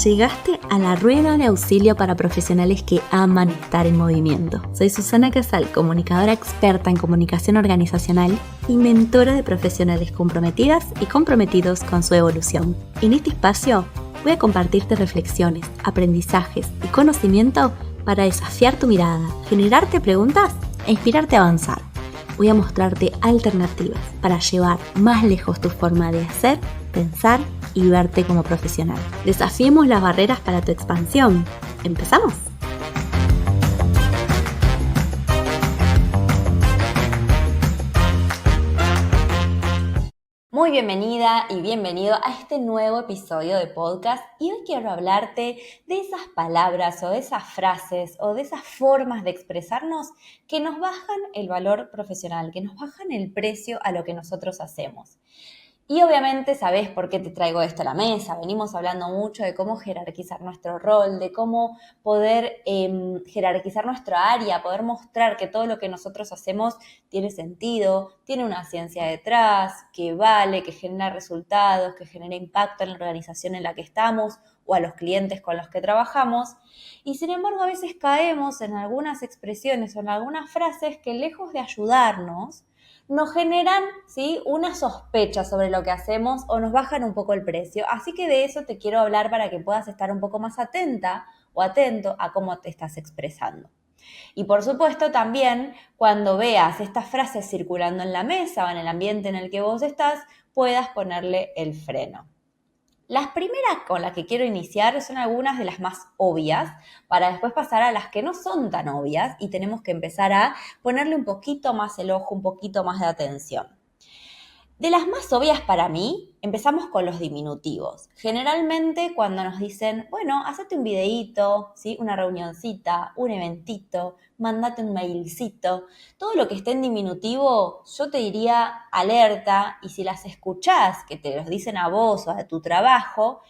Llegaste a la rueda de auxilio para profesionales que aman estar en movimiento. Soy Susana Casal, comunicadora experta en comunicación organizacional y mentora de profesionales comprometidas y comprometidos con su evolución. En este espacio voy a compartirte reflexiones, aprendizajes y conocimiento para desafiar tu mirada, generarte preguntas e inspirarte a avanzar. Voy a mostrarte alternativas para llevar más lejos tu forma de hacer, pensar y verte como profesional. Desafiemos las barreras para tu expansión. ¿Empezamos? Muy bienvenida y bienvenido a este nuevo episodio de podcast, y hoy quiero hablarte de esas palabras o de esas frases o de esas formas de expresarnos que nos bajan el valor profesional, que nos bajan el precio a lo que nosotros hacemos. Y obviamente sabés por qué te traigo esto a la mesa. Venimos hablando mucho de cómo jerarquizar nuestro rol, de cómo poder jerarquizar nuestra área, poder mostrar que todo lo que nosotros hacemos tiene sentido, tiene una ciencia detrás, que vale, que genera resultados, que genera impacto en la organización en la que estamos o a los clientes con los que trabajamos. Y sin embargo, a veces caemos en algunas expresiones o en algunas frases que, lejos de ayudarnos, nos generan, ¿sí?, una sospecha sobre lo que hacemos o nos bajan un poco el precio. Así que de eso te quiero hablar para que puedas estar un poco más atenta o atento a cómo te estás expresando. Y por supuesto también, cuando veas estas frases circulando en la mesa o en el ambiente en el que vos estás, puedas ponerle el freno. Las primeras con las que quiero iniciar son algunas de las más obvias, para después pasar a las que no son tan obvias y tenemos que empezar a ponerle un poquito más el ojo, un poquito más de atención. De las más obvias para mí, empezamos con los diminutivos. Generalmente cuando nos dicen, bueno, hacete un videíto, ¿sí?, una reunioncita, un eventito, mandate un mailcito, todo lo que esté en diminutivo, yo te diría alerta, y si las escuchás, que te los dicen a vos o a tu trabajo,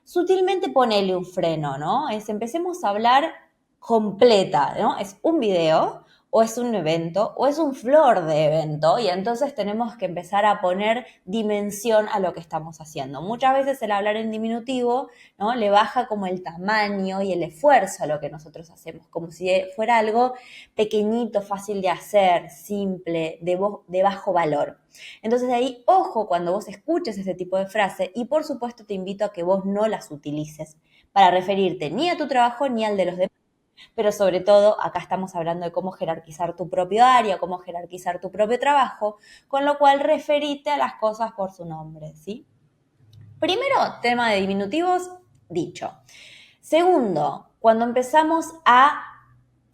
sutilmente ponele un freno, ¿no? Empecemos a hablar completa, ¿no? Es un video, o es un evento, o es un flor de evento, y entonces tenemos que empezar a poner dimensión a lo que estamos haciendo. Muchas veces el hablar en diminutivo, ¿no?, le baja como el tamaño y el esfuerzo a lo que nosotros hacemos, como si fuera algo pequeñito, fácil de hacer, simple, de bajo valor. Entonces ahí, ojo cuando vos escuches ese tipo de frase, y por supuesto te invito a que vos no las utilices para referirte ni a tu trabajo ni al de los demás. Pero sobre todo, acá estamos hablando de cómo jerarquizar tu propio área, cómo jerarquizar tu propio trabajo, con lo cual referite a las cosas por su nombre, ¿sí? Primero, tema de diminutivos, dicho. Segundo, cuando empezamos a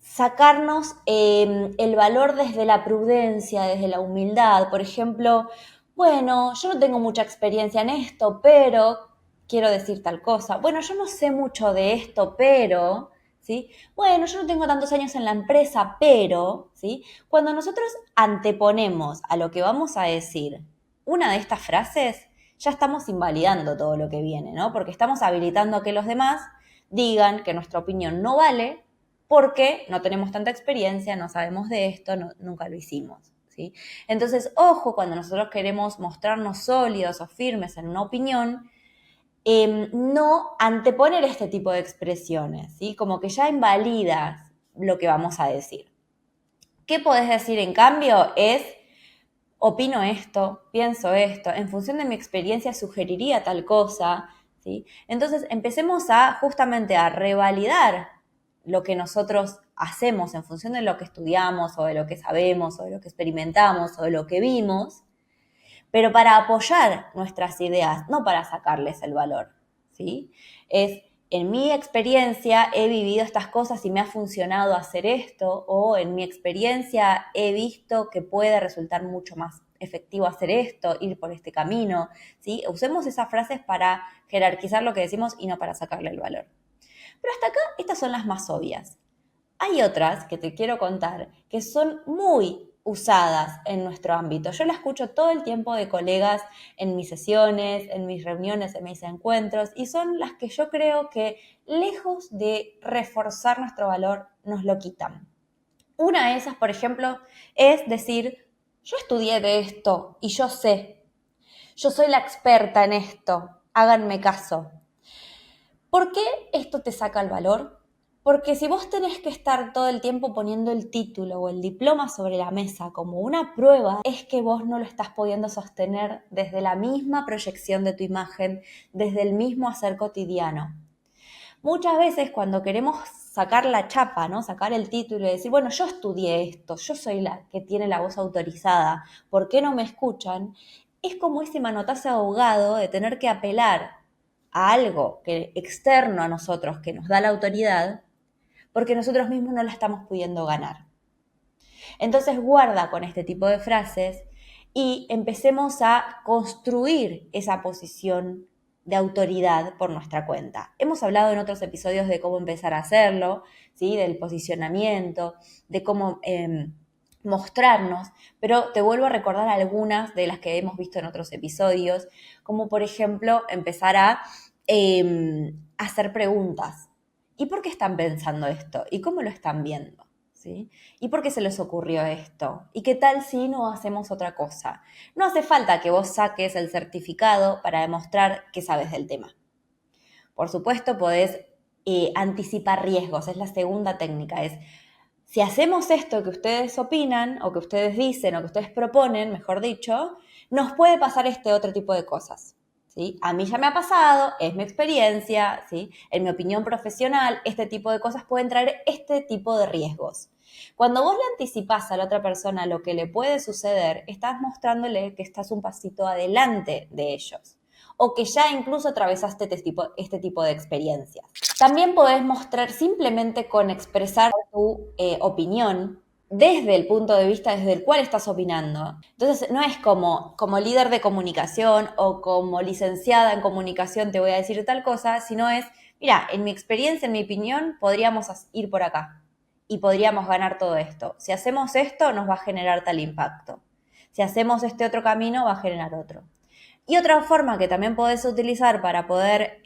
sacarnos el valor desde la prudencia, desde la humildad. Por ejemplo, bueno, yo no tengo mucha experiencia en esto, pero quiero decir tal cosa. Bueno, yo no sé mucho de esto, pero, ¿sí? Bueno, yo no tengo tantos años en la empresa, pero, ¿sí? Cuando nosotros anteponemos a lo que vamos a decir una de estas frases, ya estamos invalidando todo lo que viene, ¿no? Porque estamos habilitando a que los demás digan que nuestra opinión no vale porque no tenemos tanta experiencia, no sabemos de esto, nunca lo hicimos, ¿sí? Entonces, ojo, cuando nosotros queremos mostrarnos sólidos o firmes en una opinión, no anteponer este tipo de expresiones, ¿sí? Como que ya invalidas lo que vamos a decir. ¿Qué podés decir en cambio? Es, opino esto, pienso esto, en función de mi experiencia sugeriría tal cosa, ¿sí? Entonces empecemos justamente a revalidar lo que nosotros hacemos en función de lo que estudiamos o de lo que sabemos o de lo que experimentamos o de lo que vimos, pero para apoyar nuestras ideas, no para sacarles el valor, ¿sí? En mi experiencia he vivido estas cosas y me ha funcionado hacer esto, o en mi experiencia he visto que puede resultar mucho más efectivo hacer esto, ir por este camino, ¿sí? Usemos esas frases para jerarquizar lo que decimos y no para sacarle el valor. Pero hasta acá estas son las más obvias. Hay otras que te quiero contar que son muy usadas en nuestro ámbito. Yo la escucho todo el tiempo de colegas en mis sesiones, en mis reuniones, en mis encuentros, y son las que yo creo que, lejos de reforzar nuestro valor, nos lo quitan. Una de esas, por ejemplo, es decir, yo estudié de esto y yo sé, yo soy la experta en esto, háganme caso. ¿Por qué esto te saca el valor? Porque si vos tenés que estar todo el tiempo poniendo el título o el diploma sobre la mesa como una prueba, es que vos no lo estás pudiendo sostener desde la misma proyección de tu imagen, desde el mismo hacer cotidiano. Muchas veces cuando queremos sacar la chapa, ¿no? Sacar el título y decir, bueno, yo estudié esto, yo soy la que tiene la voz autorizada, ¿por qué no me escuchan? Es como ese manotazo ahogado de tener que apelar a algo externo a nosotros, que nos da la autoridad, porque nosotros mismos no la estamos pudiendo ganar. Entonces guarda con este tipo de frases y empecemos a construir esa posición de autoridad por nuestra cuenta. Hemos hablado en otros episodios de cómo empezar a hacerlo, ¿sí? Del posicionamiento, de cómo mostrarnos, pero te vuelvo a recordar algunas de las que hemos visto en otros episodios, como por ejemplo empezar a hacer preguntas. ¿Y por qué están pensando esto? ¿Y cómo lo están viendo? ¿Sí? ¿Y por qué se les ocurrió esto? ¿Y qué tal si no hacemos otra cosa? No hace falta que vos saques el certificado para demostrar que sabes del tema. Por supuesto, podés anticipar riesgos, es la segunda técnica, es si hacemos esto que ustedes opinan o que ustedes dicen o que ustedes proponen, mejor dicho, nos puede pasar este otro tipo de cosas. ¿Sí? A mí ya me ha pasado, es mi experiencia, ¿sí? En mi opinión profesional, este tipo de cosas pueden traer este tipo de riesgos. Cuando vos le anticipás a la otra persona lo que le puede suceder, estás mostrándole que estás un pasito adelante de ellos o que ya incluso atravesaste este tipo de experiencias. También podés mostrar simplemente con expresar tu opinión desde el punto de vista desde el cual estás opinando. Entonces, no es como líder de comunicación o como licenciada en comunicación te voy a decir tal cosa, sino es, mira, en mi experiencia, en mi opinión, podríamos ir por acá y podríamos ganar todo esto. Si hacemos esto, nos va a generar tal impacto. Si hacemos este otro camino, va a generar otro. Y otra forma que también podés utilizar para poder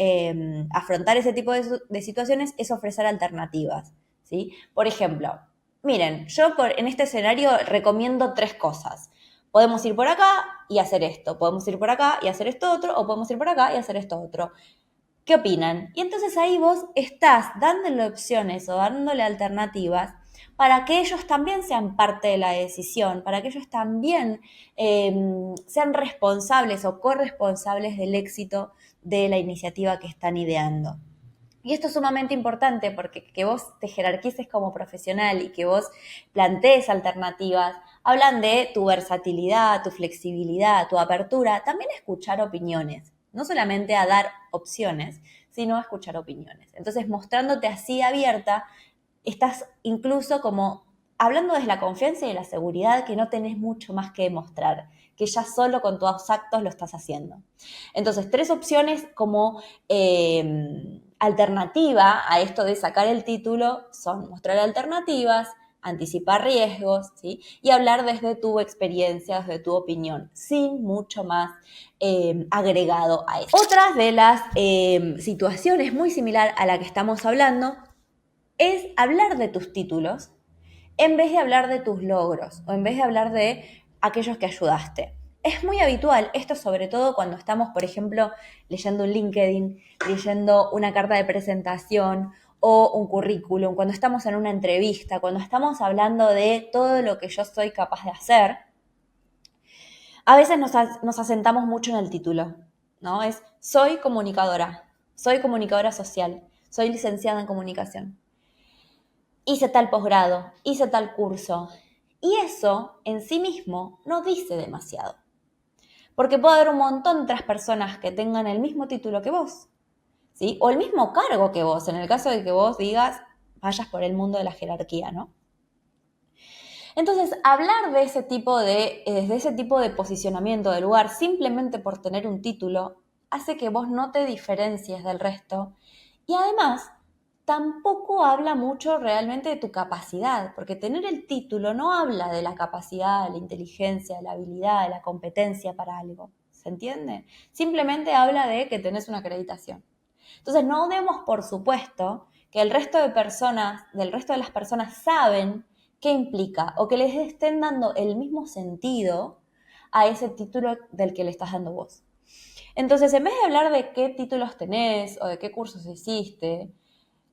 afrontar ese tipo de situaciones es ofrecer alternativas, ¿sí? Por ejemplo, miren, yo en este escenario recomiendo 3 cosas. Podemos ir por acá y hacer esto, podemos ir por acá y hacer esto otro, o podemos ir por acá y hacer esto otro. ¿Qué opinan? Y entonces ahí vos estás dándole opciones o dándole alternativas para que ellos también sean parte de la decisión, para que ellos también sean responsables o corresponsables del éxito de la iniciativa que están ideando. Y esto es sumamente importante porque que vos te jerarquices como profesional y que vos plantees alternativas, hablan de tu versatilidad, tu flexibilidad, tu apertura, también escuchar opiniones, no solamente a dar opciones, sino a escuchar opiniones. Entonces, mostrándote así abierta, estás incluso como hablando desde la confianza y de la seguridad que no tenés mucho más que demostrar, que ya solo con tus actos lo estás haciendo. Entonces, 3 opciones como alternativa a esto de sacar el título son mostrar alternativas, anticipar riesgos, ¿sí? Y hablar desde tu experiencia, desde tu opinión, sin mucho más agregado a eso. Otras de las situaciones muy similar a la que estamos hablando es hablar de tus títulos en vez de hablar de tus logros o en vez de hablar de aquellos que ayudaste. Es muy habitual, esto sobre todo cuando estamos, por ejemplo, leyendo un LinkedIn, leyendo una carta de presentación o un currículum, cuando estamos en una entrevista, cuando estamos hablando de todo lo que yo soy capaz de hacer, a veces nos asentamos mucho en el título, ¿no? Es soy comunicadora social, soy licenciada en comunicación. Hice tal posgrado, hice tal curso. Y eso en sí mismo no dice demasiado. Porque puede haber un montón de otras personas que tengan el mismo título que vos, ¿sí? O el mismo cargo que vos, en el caso de que vos digas, vayas por el mundo de la jerarquía, ¿no? Entonces, hablar desde ese tipo de posicionamiento de lugar, simplemente por tener un título, hace que vos no te diferencies del resto. Y además, tampoco habla mucho realmente de tu capacidad, porque tener el título no habla de la capacidad, de la inteligencia, de la habilidad, de la competencia para algo. ¿Se entiende? Simplemente habla de que tenés una acreditación. Entonces, no demos por supuesto que el resto de personas, del resto de las personas saben qué implica o que les estén dando el mismo sentido a ese título del que le estás dando vos. Entonces, en vez de hablar de qué títulos tenés o de qué cursos hiciste,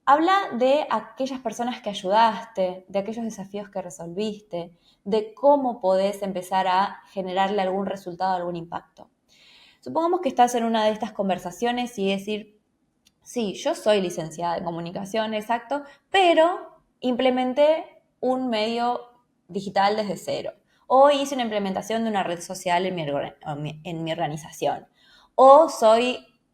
habla de aquellas personas que ayudaste, de aquellos desafíos que resolviste, de cómo podés empezar a generarle algún resultado, algún impacto. Supongamos que estás en una de estas conversaciones y decir, sí, yo soy licenciada en comunicación, exacto, pero implementé un medio digital desde cero. O hice una implementación de una red social en mi organización. O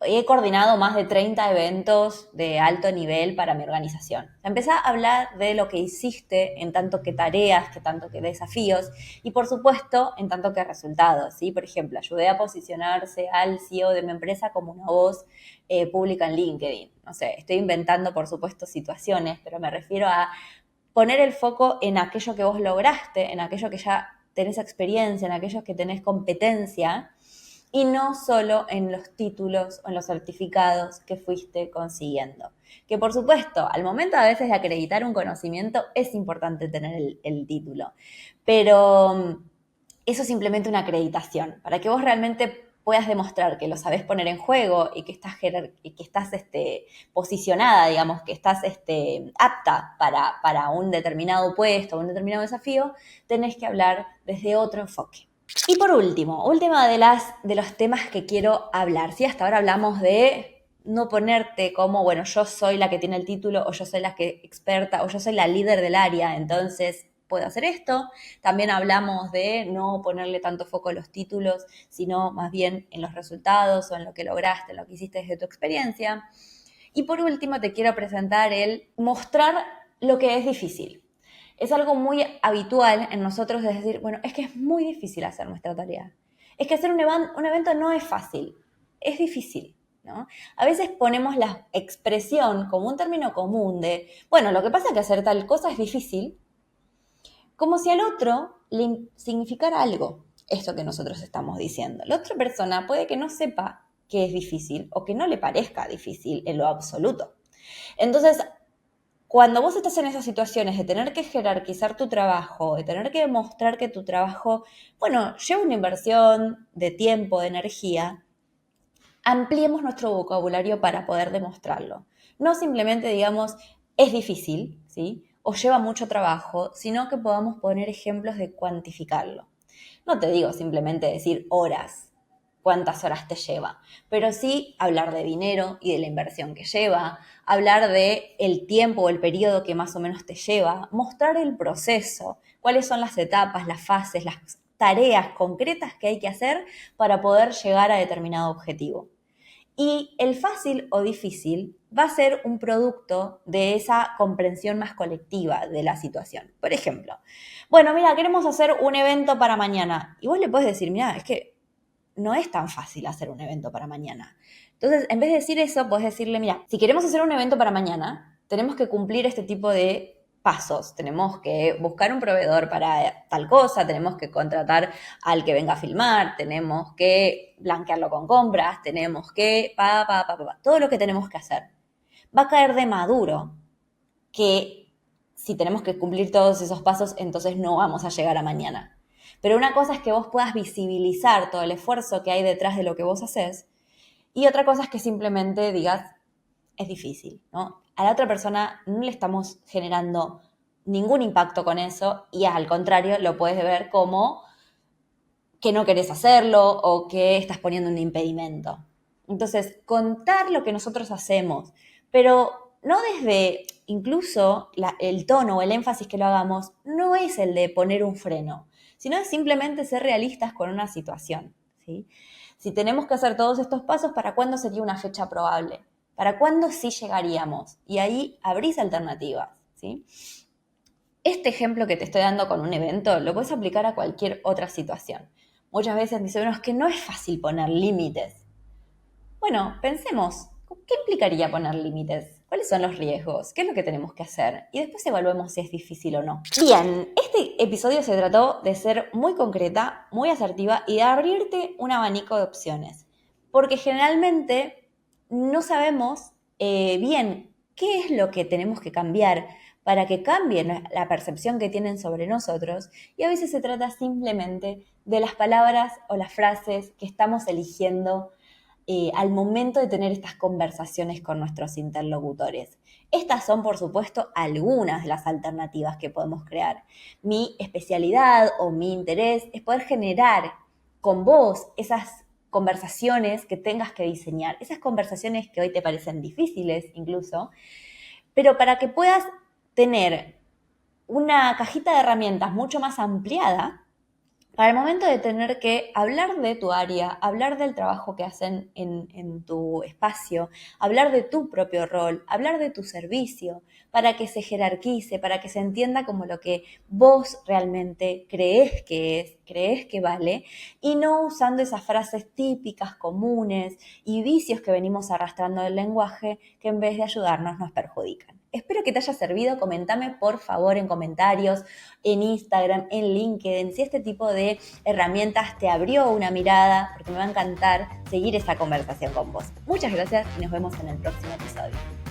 he coordinado más de 30 eventos de alto nivel para mi organización. Empezá a hablar de lo que hiciste en tanto que tareas, que tanto que desafíos y por supuesto en tanto que resultados. ¿Sí? Por ejemplo, ayudé a posicionarse al CEO de mi empresa como una voz pública en LinkedIn. No sé, estoy inventando por supuesto situaciones, pero me refiero a poner el foco en aquello que vos lograste, en aquello que ya tenés experiencia, en aquellos que tenés competencia y no solo en los títulos o en los certificados que fuiste consiguiendo. Que por supuesto, al momento a veces de acreditar un conocimiento es importante tener el título, pero eso es simplemente una acreditación, para que vos realmente puedas demostrar que lo sabés poner en juego y que estás posicionada, digamos, que estás apta para un determinado puesto, un determinado desafío, tenés que hablar desde otro enfoque. Y por último, última de los temas que quiero hablar, ¿sí? Hasta ahora hablamos de no ponerte como, bueno, yo soy la que tiene el título, o yo soy la que experta, o yo soy la líder del área, entonces puedo hacer esto. También hablamos de no ponerle tanto foco a los títulos, sino más bien en los resultados o en lo que lograste, en lo que hiciste desde tu experiencia. Y por último, te quiero presentar el mostrar lo que es difícil. Es algo muy habitual en nosotros de decir, bueno, es que es muy difícil hacer nuestra tarea. Es que hacer un evento no es fácil, es difícil, ¿no? A veces ponemos la expresión como un término común de, bueno, lo que pasa es que hacer tal cosa es difícil, como si al otro le significara algo esto que nosotros estamos diciendo. La otra persona puede que no sepa que es difícil o que no le parezca difícil en lo absoluto. Entonces, cuando vos estás en esas situaciones de tener que jerarquizar tu trabajo, de tener que demostrar que tu trabajo, bueno, lleva una inversión de tiempo, de energía, ampliemos nuestro vocabulario para poder demostrarlo. No simplemente digamos, es difícil, ¿sí? O lleva mucho trabajo, sino que podamos poner ejemplos de cuantificarlo. No te digo simplemente decir horas, cuántas horas te lleva, pero sí hablar de dinero y de la inversión que lleva, hablar de el tiempo o el periodo que más o menos te lleva, mostrar el proceso, cuáles son las etapas, las fases, las tareas concretas que hay que hacer para poder llegar a determinado objetivo. Y el fácil o difícil va a ser un producto de esa comprensión más colectiva de la situación. Por ejemplo, bueno, mira, queremos hacer un evento para mañana. Y vos le podés decir, mira, es que no es tan fácil hacer un evento para mañana. Entonces, en vez de decir eso, podés decirle, mira, si queremos hacer un evento para mañana, tenemos que cumplir este tipo de pasos. Tenemos que buscar un proveedor para tal cosa, tenemos que contratar al que venga a filmar, tenemos que blanquearlo con compras, tenemos que todo lo que tenemos que hacer. Va a caer de maduro que si tenemos que cumplir todos esos pasos, entonces no vamos a llegar a mañana. Pero una cosa es que vos puedas visibilizar todo el esfuerzo que hay detrás de lo que vos haces y otra cosa es que simplemente digas, es difícil, ¿no? A la otra persona no le estamos generando ningún impacto con eso y al contrario lo puedes ver como que no querés hacerlo o que estás poniendo un impedimento. Entonces, contar lo que nosotros hacemos, pero no desde incluso el tono o el énfasis que lo hagamos, no es el de poner un freno, sino es simplemente ser realistas con una situación, ¿sí? Si tenemos que hacer todos estos pasos, ¿para cuándo sería una fecha probable? ¿Para cuándo sí llegaríamos? Y ahí abrís alternativas, ¿sí? Este ejemplo que te estoy dando con un evento lo puedes aplicar a cualquier otra situación. Muchas veces dicen, bueno, es que no es fácil poner límites. Bueno, pensemos, ¿qué implicaría poner límites? ¿Cuáles son los riesgos? ¿Qué es lo que tenemos que hacer? Y después evaluemos si es difícil o no. Bien, este episodio se trató de ser muy concreta, muy asertiva y de abrirte un abanico de opciones. Porque generalmente no sabemos bien qué es lo que tenemos que cambiar para que cambien la percepción que tienen sobre nosotros y a veces se trata simplemente de las palabras o las frases que estamos eligiendo al momento de tener estas conversaciones con nuestros interlocutores. Estas son, por supuesto, algunas de las alternativas que podemos crear. Mi especialidad o mi interés es poder generar con vos esas conversaciones que tengas que diseñar, esas conversaciones que hoy te parecen difíciles incluso, pero para que puedas tener una cajita de herramientas mucho más ampliada para el momento de tener que hablar de tu área, hablar del trabajo que hacen en tu espacio, hablar de tu propio rol, hablar de tu servicio, para que se jerarquice, para que se entienda como lo que vos realmente crees que es, crees que vale, y no usando esas frases típicas, comunes y vicios que venimos arrastrando del lenguaje que en vez de ayudarnos nos perjudican. Espero que te haya servido. Comentame por favor en comentarios, en Instagram, en LinkedIn, si este tipo de herramientas te abrió una mirada, porque me va a encantar seguir esta conversación con vos. Muchas gracias y nos vemos en el próximo episodio.